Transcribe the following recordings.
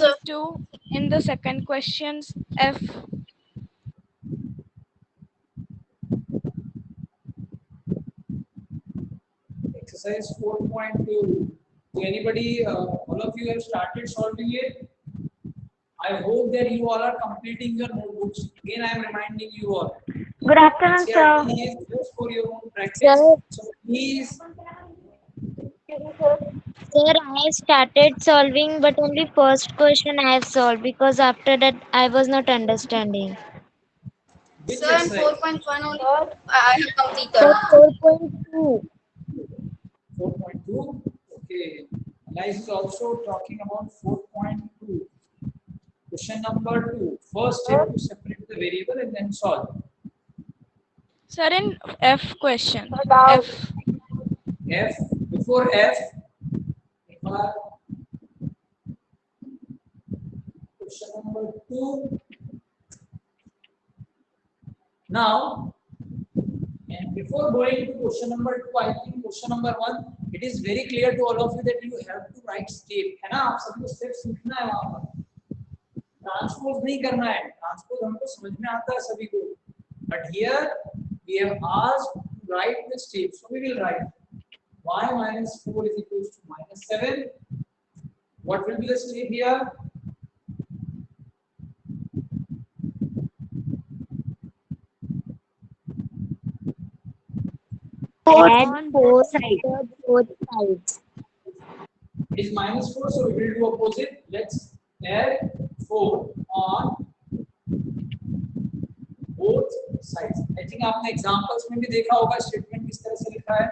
going to in the second questions F. Exercise 4.2. So anybody, all of you have started solving it? I hope that you all are completing your notebooks. Again, I am reminding you all. Good afternoon, sir. NCERT is just for your own practice. Sir. So please. Sir, I started solving, but only first question I have solved because after that I was not understanding. Which Sir, in exercise? 4.1 only I have completed. Sir, 4.2. 4.2. Okay. Alice is also talking about 4.2. Question number 2. First step to separate the variable and then solve. Sir, in F question. Doubt. F. F. Before F, question number 2. Now, and before going to question number 2, I think question number 1, it is very clear to all of you that you have to write step. है ना? आप सबको step सीखना है वहाँ पर. Transpose नहीं करना है. Transpose हमको समझ में आता है सभी को. But here we have asked to write the step. So we will write y minus 4 is equals to minus 7. What will be the step here? Add 4 sides. Both sides. It is minus 4, so we will do opposite. Let's add 4 on both sides. I think आपने examples में भी देखा होगा statement किस तरह से लिखा है.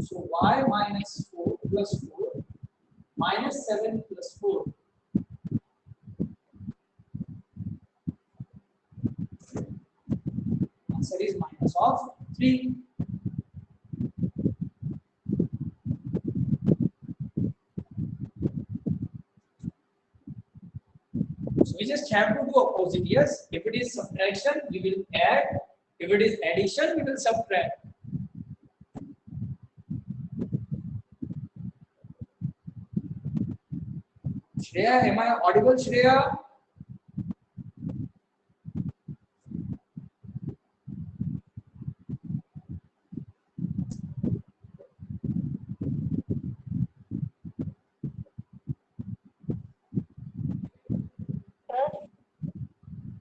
So y minus 4 plus 4 minus 7 plus 4. Answer is minus of 3. So we just have to do opposite. Yes, if it is subtraction, we will add. If it is addition, we will subtract. Shreya, am I audible, Shreya?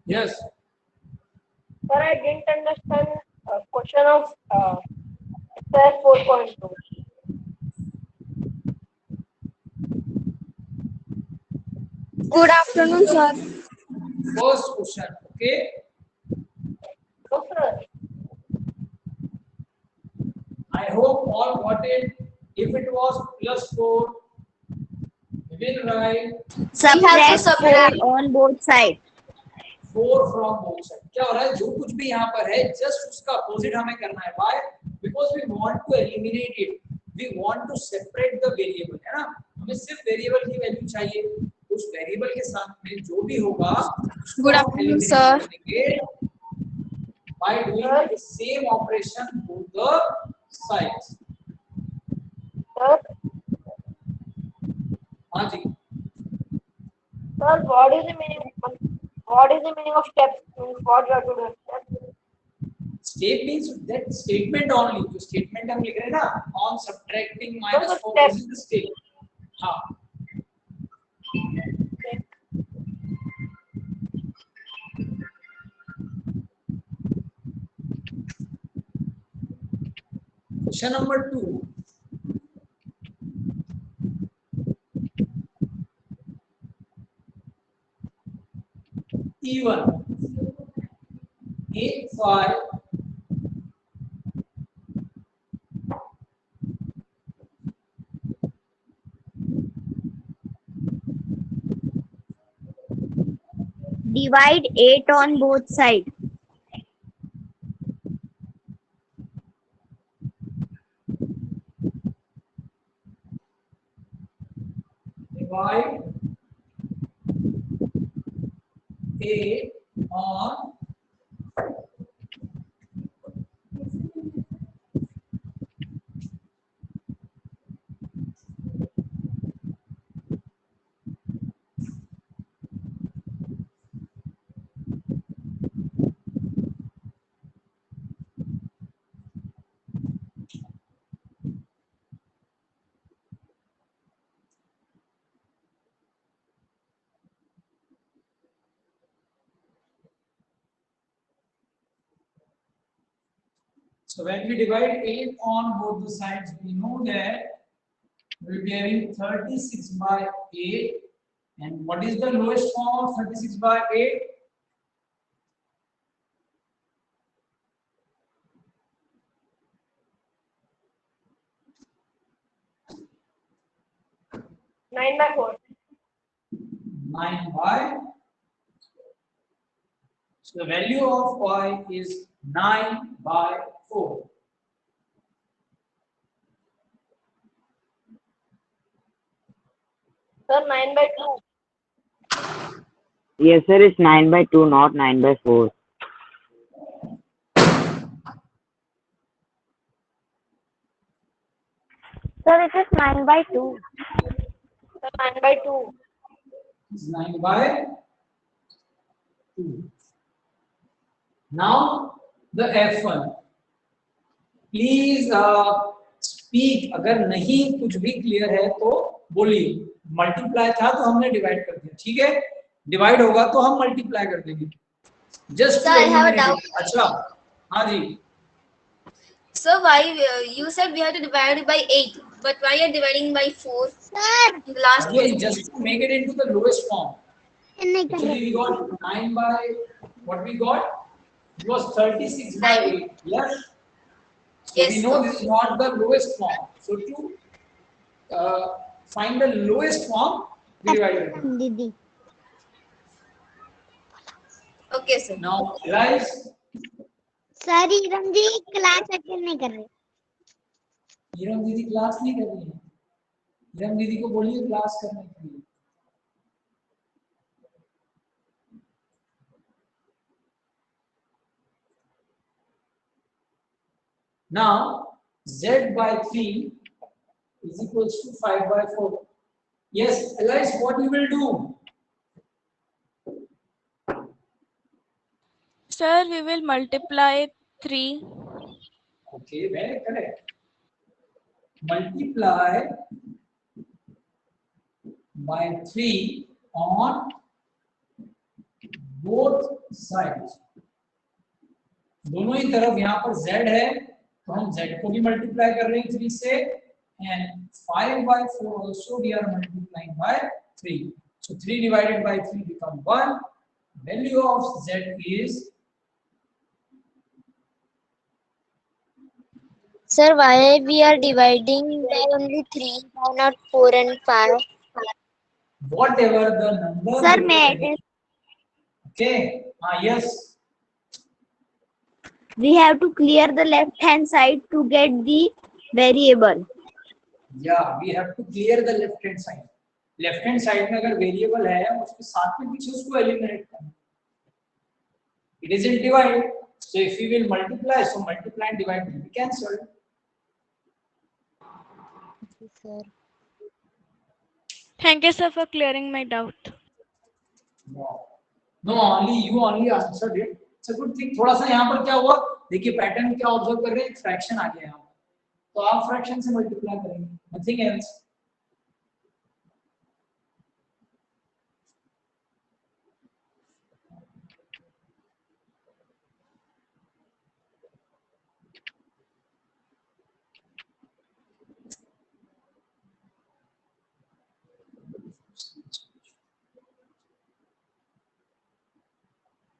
Yes. Sir, I didn't understand question of exercise 4.2. Good afternoon, sir. First question. Okay. No, sir. I hope all got it. If it was plus 4, we will write Subtract 4 on both sides. 4 from both sides. क्या हो रहा है? जो कुछ भी यहाँ पर है, just उसका opposite हमें करना है. Why? Because we want to eliminate it. We want to separate the variable. है ना? हमें सिर्फ variable की value चाहिए. उस variable के साथ में जो भी होगा, Good afternoon, sir. By doing the same operation to the sides. Sir, हाँ जी. sir, what is the meaning of steps? What you are to do? Step means that statement only. जो statement हम लिख रहे हैं ना, on subtracting minus 4 step. this is the step. हाँ. Question number 2. E1 A5 Divide 8 on both sides. divide A on So when we divide 8 on both the sides, we know that we will be having 36 by 8. And what is the lowest form of 36 by 8? Nine by four. 9 by. So the value of y is 9 by 4. Sir, 9 by 2. Yes, sir, it's 9 by 2, not 9 by 4. Sir, it is 9 by 2. Sir, 9 by 2. It's 9 by 2. Now the F1. Please speak. अगर नहीं कुछ भी clear है तो बोलिए. Multiply था तो हमने डिवाइड कर दिया. ठीक है, डिवाइड होगा तो हम मल्टीप्लाई कर देंगे. Just Sir, I have a doubt. अच्छा, हाँ जी. Sir, why you said we have to divide it by 8, but why are you dividing by 4? Sir, in the last Again, question. just to make it into the lowest form. Actually, we got 9 by, what we got? It was 36 by 8. Yes? So Yes, we know sir. this is not the lowest form. So to find the lowest form, we divide it. Okay, sir. Now, guys, sir Iram ji class attend नहीं कर रहे. Hiram दीदी class नहीं कर रही है. Hiram दीदी को बोलिए क्लास करने के लिए. Now, z by 3 is equals to 5 by 4. Yes, Elias, what you will do? Sir, we will multiply 3. Okay, very correct. Multiply by 3 on both sides. दोनों ही तरफ यहाँ पर z है तो हम z को भी मल्टीप्लाई कर रहे हैं 3 से, and 5 by 4 also we are multiplying by 3. So 3 divided by 3 become 1. Value of z is, Sir, why we are dividing by only 3, why not 4 and 5? whatever the number. Sir, will may be. I Okay. Yes. we have to clear the left hand side to get the variable. Yeah, we have to clear the left hand side. Left hand side में अगर variable है उसके साथ में पीछे उसको eliminate करना. It isn't divide. So if we will multiply, so multiply and divide will be cancelled. Sir. Thank you, sir, for clearing my doubt. No, only you only answered it. It's a good thing. थोड़ा सा यहाँ पर क्या हुआ? देखिए pattern क्या observe कर रहे हैं? फ्रैक्शन आ गया यहाँ पर. तो आप फ्रैक्शन से मल्टीप्लाई करेंगे. Nothing else.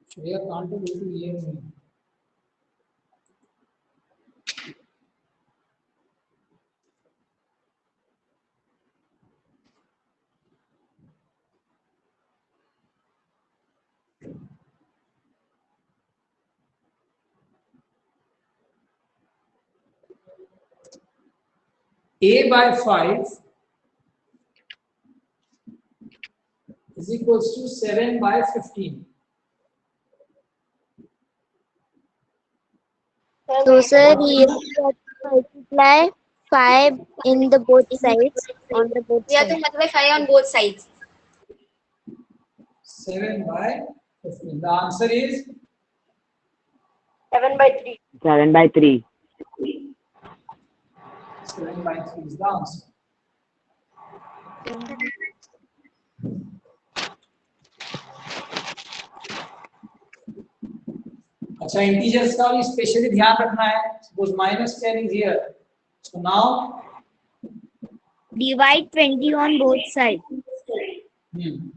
Shreya can't able to hear me. A by 5 is equals to 7 by 15. So, sir, here we have to multiply 5 in the both sides, on the both We have to sides. multiply 5 on both sides. 7 by 15. The answer is 7 by 3. 7 by 3. 7 by 3 is the answer. अच्छा, integers का भी specially ध्यान रखना है. suppose minus 10 is here, so now Divide 20 on both sides. hmm,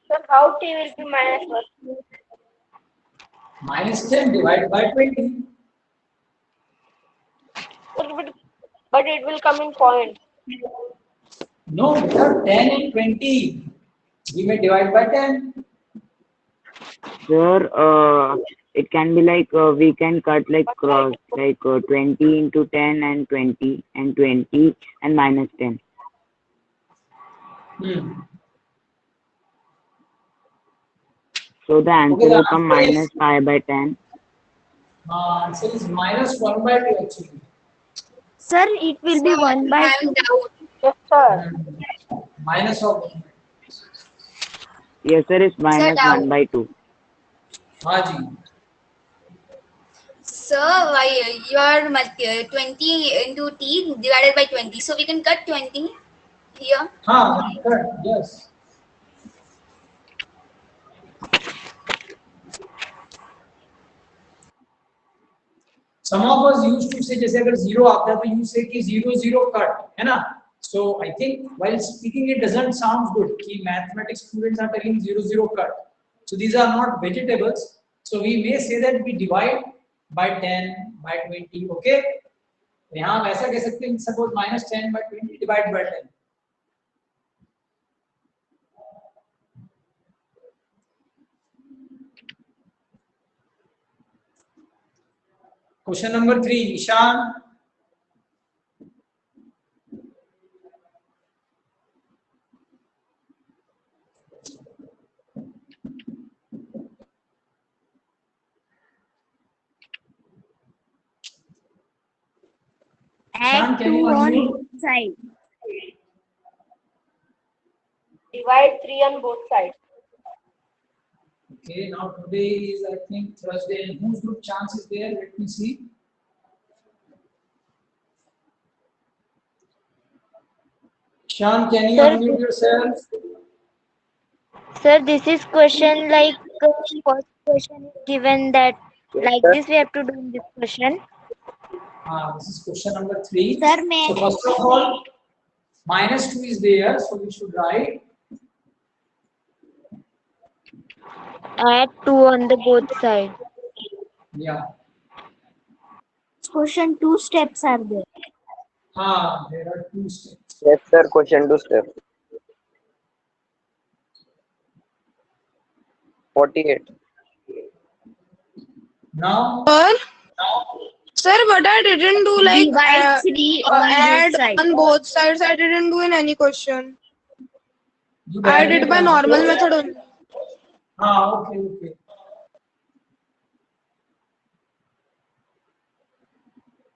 So how t will be -1? minus 10 divided by 20. But it will come in points. No, beta, 10 and 20. We may divide by 10. Sir, it can be like we can cut like cross, like 20 into 10 and 20 and 20 and minus 10. Hmm. So the answer Okay, the will come answer is- minus 5 by 10. Answer is minus 1 by 2 actually. Sir, it will be 1 by I'm 2. doubt. Yes, sir. Minus of 1. Yes, sir, it's minus down. 1 by 2. हाँ जी. Sir, why you are 20 into t divided by 20, so we can cut 20 here. हाँ, correct. Yes. Some of us used to say जैसे अगर 0 आता है तो you say कि 0 0 cut है ना. So I think while speaking it doesn't sound good कि mathematics students are telling 0 0 cut. So these are not vegetables. So we may say that we divide by 10 by 20. Okay. यहाँ हम ऐसा कह सकते हैं suppose minus 10 by 20 divide by 10. Question number 3, Ishan. Add can 2 you on unmute? both sides. Divide 3 on both sides. Okay, now today is I think Thursday. And whose group chance is there? Let me see. Ishan, can you Sir, unmute yourself? Sir, this is question like first question is given that like this we have to do in this question. This is question number 3. Sir, may So first of all, minus 2 is there, so we should write. add 2 on the both sides. Yeah. Question 2 steps are there. There are 2 steps. Yes, sir. Question 2 step. 48. Now, Sir, but I didn't do like Divide 3 on add both sides. on both sides. I didn't do in any question. you I directly did by transpose. normal method only. Okay.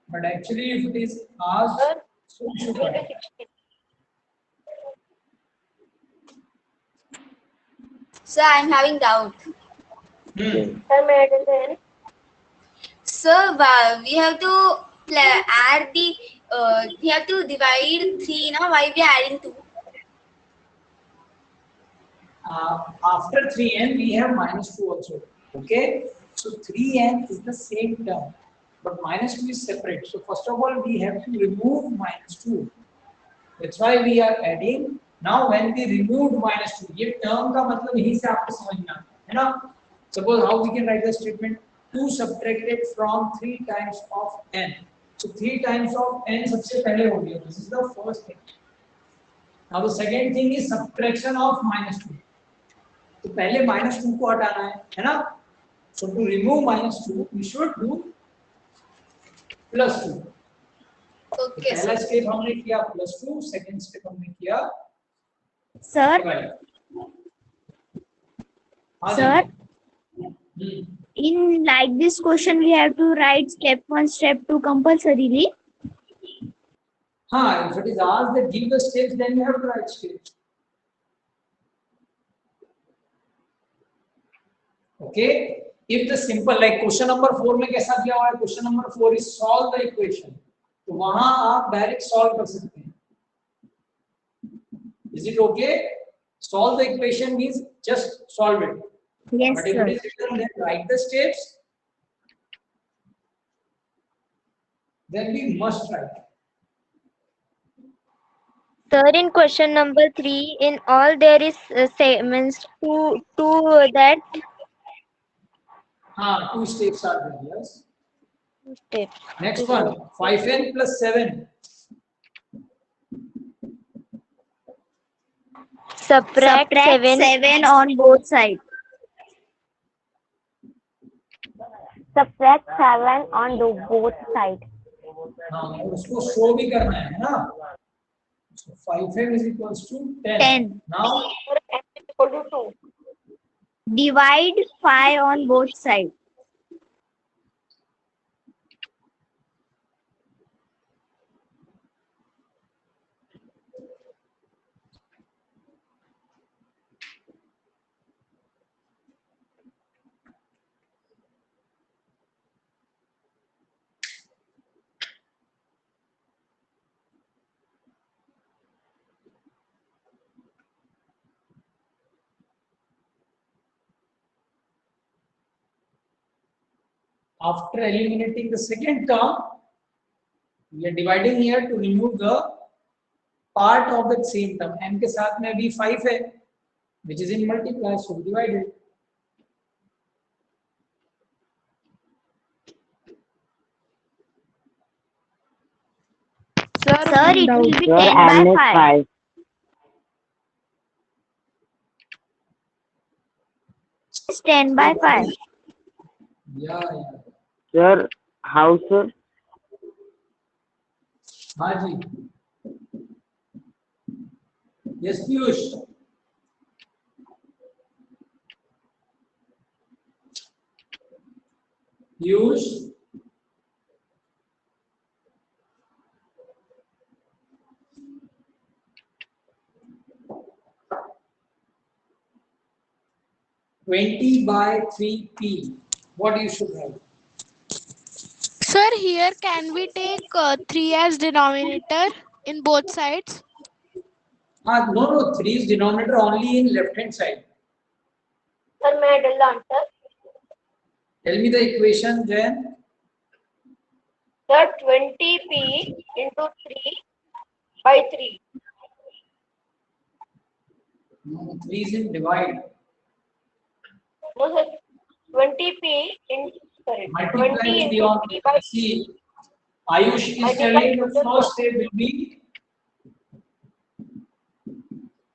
But actually, if it is asked, so we should write. Sir, I'm having doubt. Sir, may I tell the Sir, we have to add the we have to divide 3 now. Why we are adding 2? After 3n, we have minus 2 also. Okay, so 3n is the same term, but minus 2 is separate. So first of all, we have to remove minus 2. That's why we are adding. Now, when we removed minus 2, ये term का मतलब यहीं से आपको समझना है ना? Suppose how we can write the statement 2 subtracted from 3 times of n. So 3 times of n सबसे पहले हो गया. This is the first thing. Now the second thing is subtraction of minus 2. तो पहले minus 2 को हटाना है ना? So to remove minus 2, we should do plus 2. Okay, पहला sir. स्टेप हमने किया plus 2, second स्टेप हमने किया Sir, divide. हाँ Sir? Ji. in like this question we have to write step 1, step 2 compulsorily. If it is asked that give the steps, then you have to write steps. Okay. If the simple like question number 4 में कैसा दिया हुआ है, question number 4 is solve the equation, तो वहां आप direct solve कर सकते हैं. Is it okay? Solve the equation means just solve it. Yes, But if sir. it is written, then write the steps. Then we must write. Sir, in question number 3, in all there is statements to that 2 steps are there. Yes. step. Next one, 5n plus 7. Subtract 7. 7 on both sides. Subtract 7 on both sides. उसको show भी करना है ना. So 5m is equals to 10. 10. Now M is equal to 2. Divide 5 on both sides. after eliminating the second term, we are dividing here to remove the part of the same term. M के साथ में भी 5 है, which is in multiply, so we divide it. Sir, it will be Sir, 10 M by is 5. 5. It's 10 by 5. Yeah. Sir, how, sir? हाँ जी. Yes, Piyush. Piyush. Twenty by 3p. What you should write? Sir, here can we take 3 as denominator in both sides? No, 3 is denominator only in left hand side. Sir, may I tell the answer? Tell me the equation then. Sir, 20p into 3 by 3. No, 3 is in divide. No, sir. 20p in Multiply 20 3 into on 3 by see. Ayush is Multiply telling the total first step will be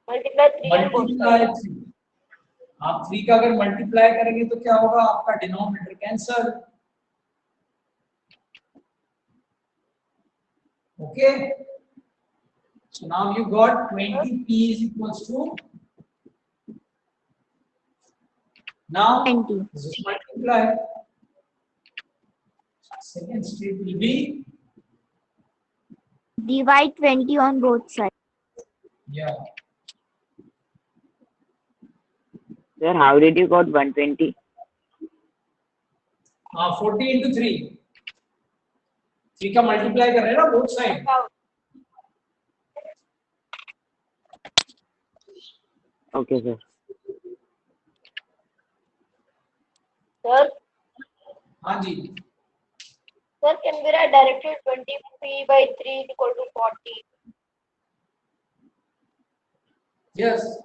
multiply 3 on both multiply sides. 3. आप 3 का अगर multiply करेंगे तो क्या होगा, आपका denominator cancel. Okay, so now you got 20p is equals to, now 20. this is multiply. Second step will be, Divide 20 on both sides. yeah, Sir, how did you got 120? 40 into 3. 3 का multiply कर रहे हैं ना both side. Okay, sir. Sir, हाँ जी. sir, can we write directly 20p by 3 is equal to 40? Yes.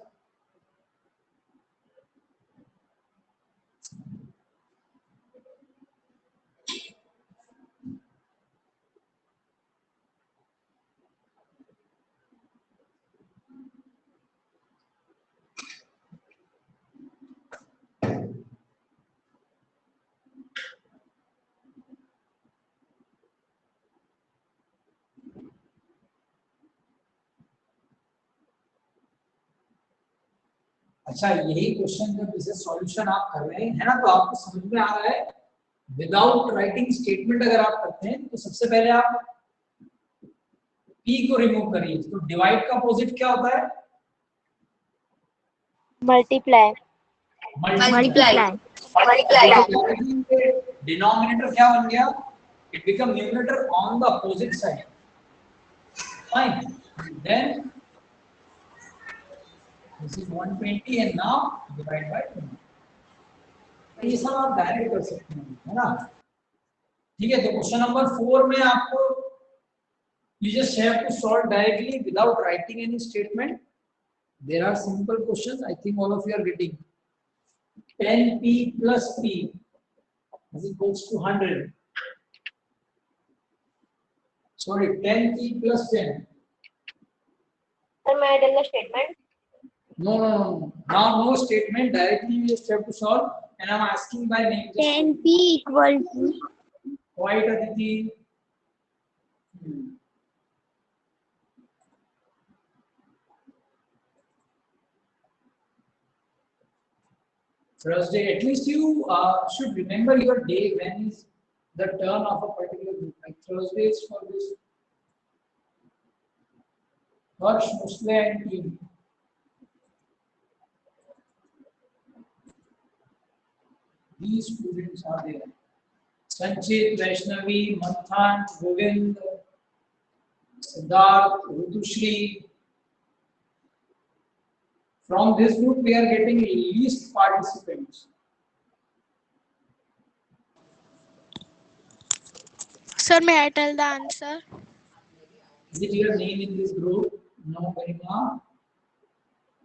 अच्छा, यही question जब इसे सॉल्यूशन आप कर रहे हैं, है ना, तो आपको समझ में आ रहा है विदाउट राइटिंग स्टेटमेंट अगर आप करते हैं तो सबसे पहले आप p को रिमूव करिए। तो डिवाइड का अपोजिट क्या होता है? Multiply. Multiply. डिनोमिनेटर क्या बन गया? It become numerator on the opposite side. Fine. Then this is 120 and now divide by 20. ये सब आप डायरेक्ट कर सकते हैं, है ना? ठीक है, तो क्वेश्चन नंबर 4 में आपको you just have to solve directly without writing any statement. There are simple questions. I think all of you are getting 10p plus p is equals to 100. Sorry, 10p plus 10. Sir, may I tell the statement? No. Now no statement. Directly you just have to solve. And I'm asking by name. 10p equal to White Aditi. Thursday. At least you should remember your day when is the turn of a particular group. Like Thursday is for this. Harsh, Musle and team. These students are there. Sanchit, Vaishnavi, Manthan, Govind, Siddharth, Rutushri. From this group, we are getting least participants. Sir, may I tell the answer? Is it your name in this group? No, Garima.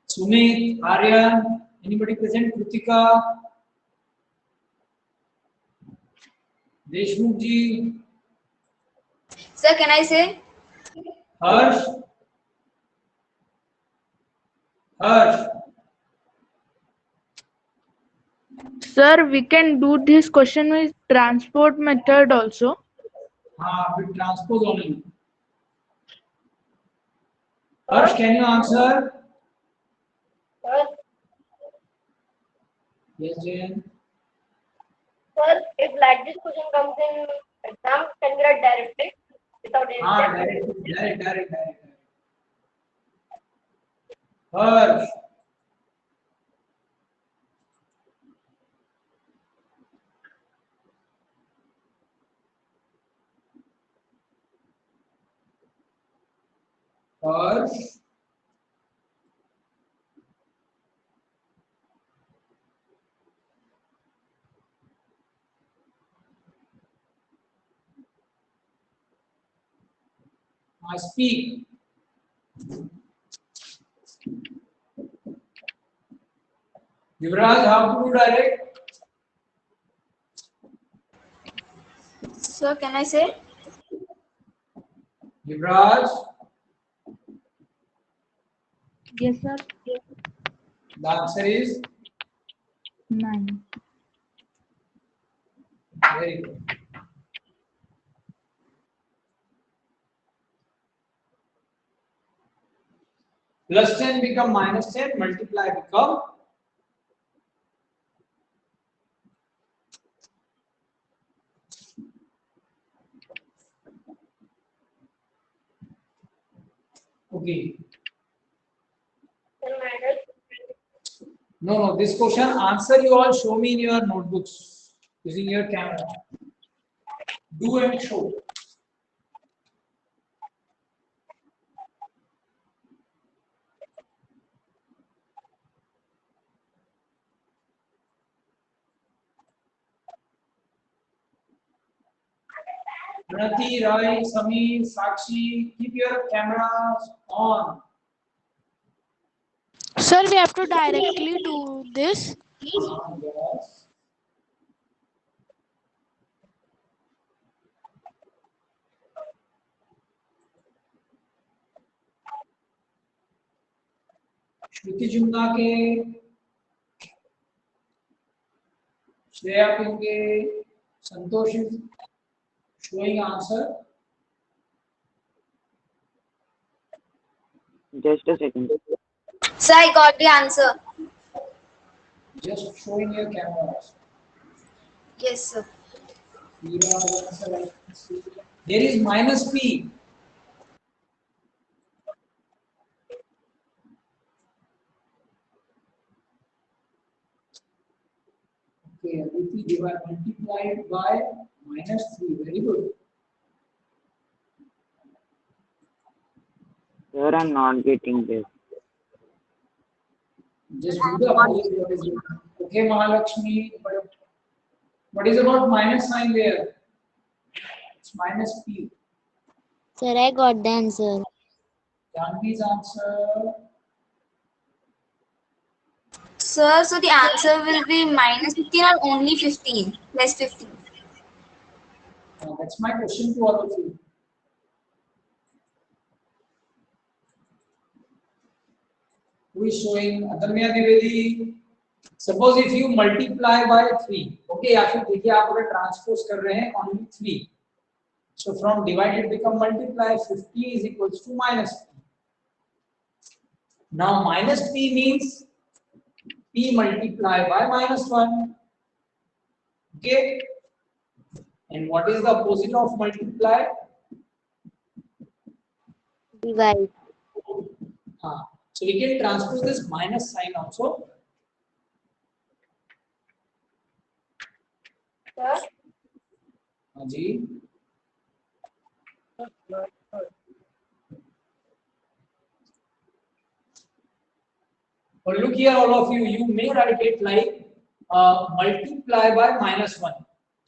Sumit, Aryan, anybody present? Kritika, Deshmukh ji, Sir, can I say? Harsh. Sir, we can do this question with transport method also. With transpose only. Harsh, can you answer? Sir, Yes, Jayan. sir, if like this question comes in exam, can we write directly without any step? Direct. Harsh. Harsh. I speak. Yuvraj, how to do direct? Sir, can I say? Yuvraj, Yes, sir. the answer is 9. very good. Plus 10 become minus 10, multiply become okay. Sir, may I tell? No, this question answer you all show me in your notebooks using your camera. Do and show. Pranati, Rai, Sameer, Sakshi, keep your cameras on. Sir, we have to directly do this. Yes. श्रुति जुमना के, श्रेया पिंगे, संतोष is showing answer. Just a second. Sir, I got the answer. Just showing your cameras. Yes, sir. There is minus p. Okay, Aditi multiplied by minus 3. Very good. Sir, I'm not getting this. Just do the opposite. What is it? Okay, Mahalakshmi, but what is about minus sign there? It's minus p. Sir, I got the answer. Janvi's answer. Sir, so the answer will be minus 15 or only 15? Less 15. That's my question to all of you. Who is showing? Adamya Divedi. Suppose if you multiply by 3, okay, या फिर देखिए आप अगर transpose कर रहे हैं only 3. So from divided become multiply. 50 is equals to minus p. Now minus p means p multiply by minus 1. Okay. And what is the opposite of multiply? Divide. So we can transpose this minus sign also. Sir, Ji. But look here, all of you, you may write it like multiply by minus 1.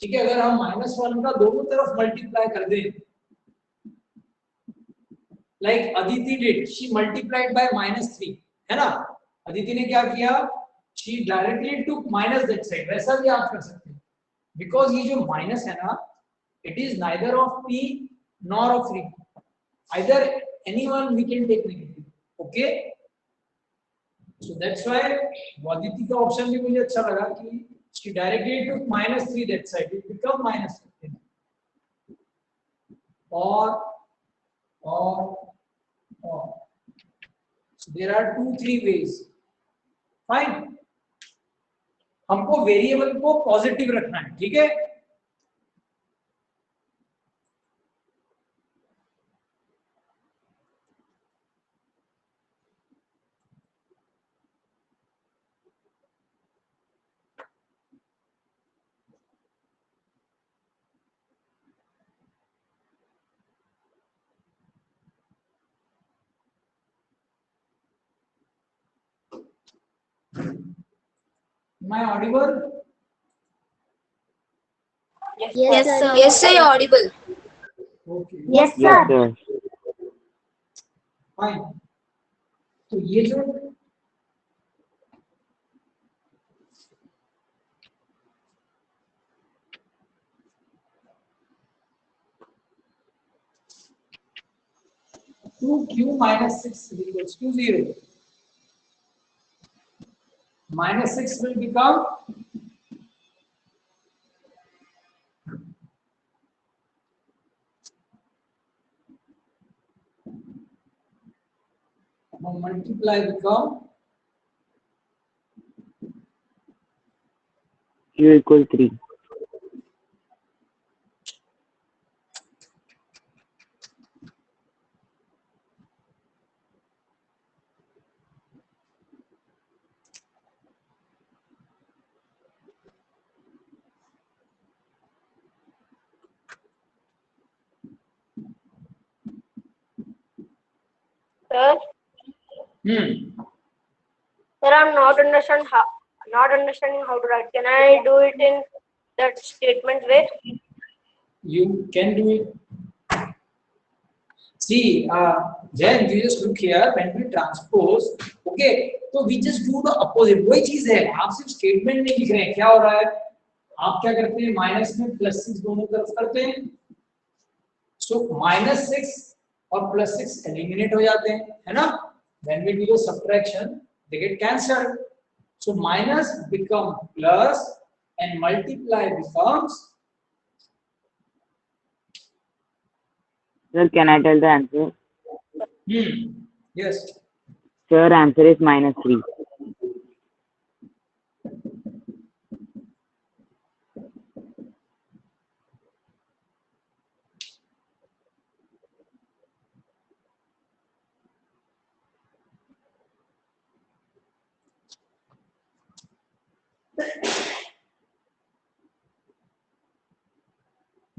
ठीक है, अगर हम -1 का दोनों तरफ multiply कर दें, like Aditi did, she multiplied by -3, है ना? अदिति ने क्या किया? She directly took minus that side. वैसा भी आप कर सकते हैं, because ये जो minus है ना, it is neither of p nor of 3. Either anyone we can take negative. Okay? So that's why Aditi का option भी मुझे अच्छा लगा कि she directly took -3 that side. It become -15. Or. So there are 2-3 ways. Fine. हमको variable को positive रखना है, ठीक है? Am I audible? Yes, sir. Yes, sir, you're audible. Okay. Yes, Yes, sir. sir. Fine. तो ये जो q minus 6 is equals to 0. Minus 6 will become multiply become Q equal 3. sir, sir, I'm not understanding how to write. Can I do it in that statement way? You can do it. See, Jen, you just look here. When we transpose, okay, so we just do the opposite. वही चीज है. आप सिर्फ statement नहीं लिख रहे हैं. क्या हो रहा है? आप क्या करते हैं? माइनस में +6 दोनों तरफ करते हैं. So -6 और +6 एलिमिनेट हो जाते हैं, है ना? When we do the subtraction, they get cancelled. So minus become plus and multiply becomes. Sir, can I tell the answer? Yes. Sir, answer is -3.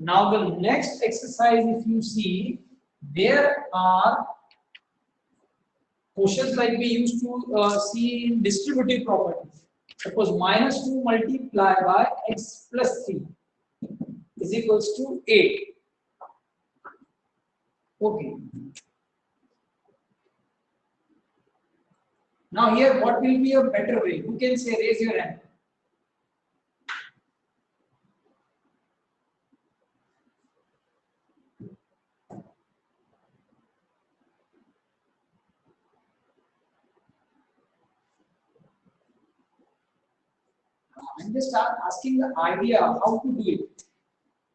Now the next exercise, if you see, there are questions like we used to see in distributive property. Suppose -2 multiplied by x plus 3 is equals to 8. Okay. Now here, what will be a better way? Who can say, raise your hand? I'm just asking the idea how to do it.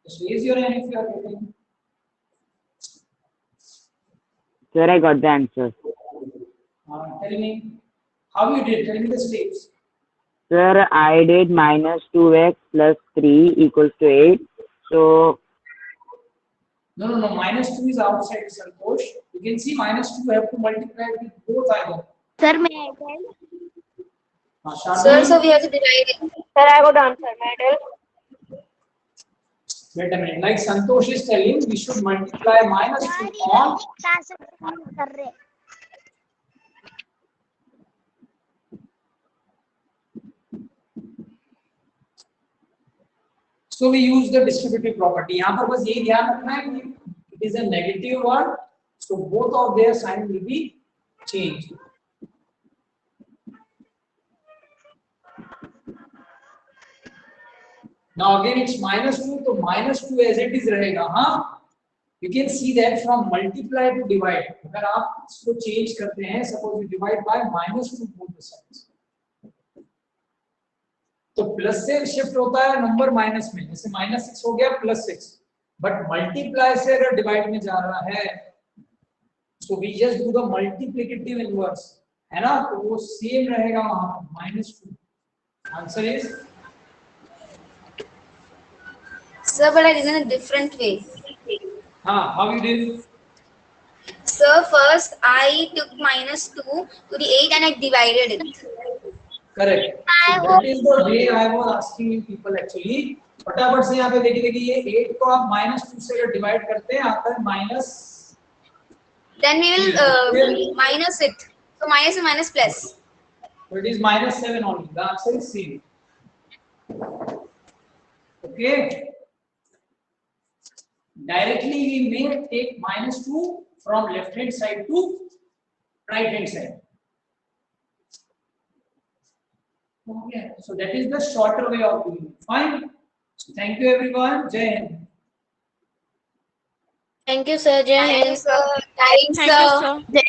Just raise your hand if you are getting. Sir, I got the answer. Tell me how you did. Tell me the steps. Sir, I did -2x plus 3 equals to 8. So, No. -2 is outside, Santosh. You can see -2 have to multiply with both either. Sir, may I tell? Sir, so we have to divide it. Sir, I got the answer. May I tell? Wait a minute. Like Santosh is telling, we should multiply -2 on. So we use the distributive property. यहाँ पर बस ये ध्यान रखना है कि it is a negative one, so both of their sign will be changed. Now again it's -2, so -2 as it is रहेगा, हाँ. You can see that from multiply to divide. अगर आप इसको change करते हैं, suppose you divide by -2 both the sides. तो plus से shift होता है नंबर माइनस में, जैसे -6 हो गया +6, बट मल्टीप्लाई से अगर डिवाइड में जा रहा है, so we just do the multiplicative inverse, है ना, तो वो सेम रहेगा वहां पर -2. Answer is Sir, but I did in a different way. हाँ, how you did? Sir, first I took -2 to the 8 and I divided it. Correct. So that is the way I was asking you people actually. फटाफट से यहाँ पे देखिए ये 8 को आप -2 से अगर डिवाइड करते हैं आता है minus. Then we will minus it. So minus and minus plus. So it is -7 only. The answer is C. Okay. Directly we may take -2 from left hand side to right hand side. Okay. So that is the shorter way of doing it. Fine. So thank you everyone. Jai Hind. Thank you, sir. Jai Thank Hind. you, sir. Thanks, Thank you, sir. sir.